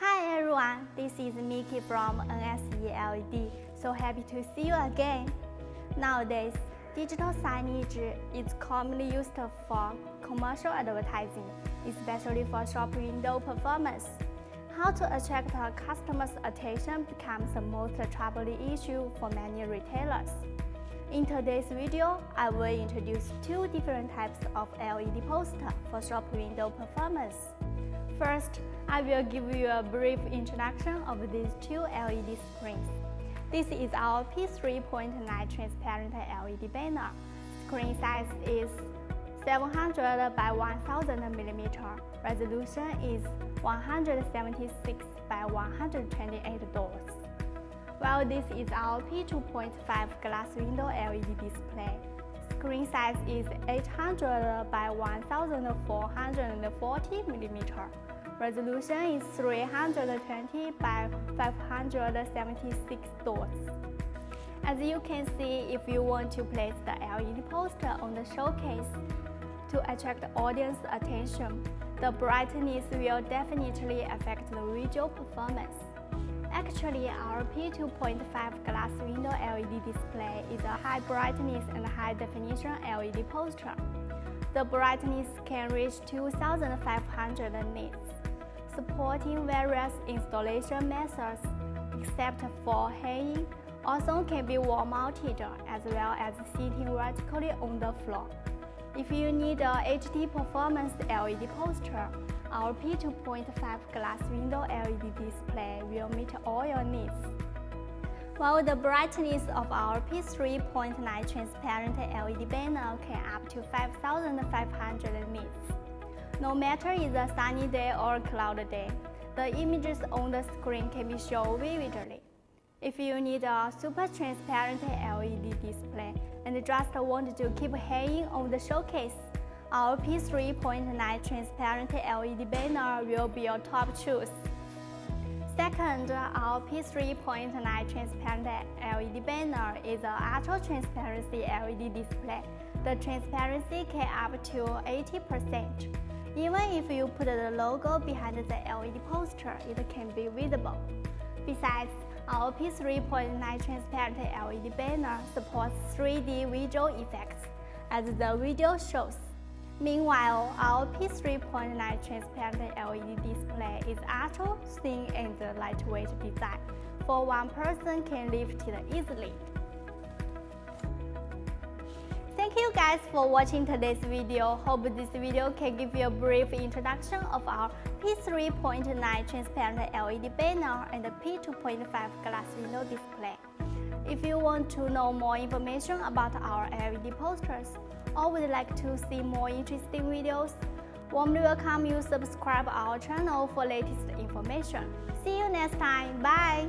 Hi everyone, this is Miki from NSE LED. So happy to see you again. Nowadays, digital signage is commonly used for commercial advertising, especially for shop window performance. How to attract a customer's attention becomes the most troubling issue for many retailers. In today's video, I will introduce two different types of LED posters for shop window performance. First, I will give you a brief introduction of these two LED screens. This is our P3.9 transparent LED banner. Screen size is 700 by 1000 mm. Resolution is 176 by 128 dots. While this is our P2.5 glass window LED display. Screen size is 800 by 1440 mm. Resolution is 320 by 576 dots. As you can see, if you want to place the LED poster on the showcase to attract audience attention, the brightness will definitely affect the visual performance. Actually, our P2.5 glass window LED display is a high brightness and high definition LED poster. The brightness can reach 2500 nits, supporting various installation methods except for hanging. Also can be wall-mounted as well as sitting vertically on the floor. If you need a HD performance LED poster, our P2.5 glass window LED display will meet all your needs. While the brightness of our P3.9 transparent LED banner can up to 5500 nits. No matter it's a sunny day or cloudy day, the images on the screen can be shown vividly. If you need a super transparent LED display and just want to keep hanging on the showcase, our P3.9 transparent LED banner will be your top choice. Second, our P3.9 transparent LED banner is an ultra transparency LED display. The transparency can up to 80%. Even if you put the logo behind the LED poster, it can be visible. Besides, our P3.9 transparent LED banner supports 3D visual effects, as the video shows. Meanwhile, our P3.9 transparent LED display is ultra thin and lightweight design, for one person can lift it easily. Thank you guys for watching today's video. Hope this video can give you a brief introduction of our P3.9 transparent LED banner and the P2.5 glass window display. If you want to know more information about our LED posters or would like to see more interesting videos, warmly welcome you subscribe our channel for latest information. See you next time. Bye!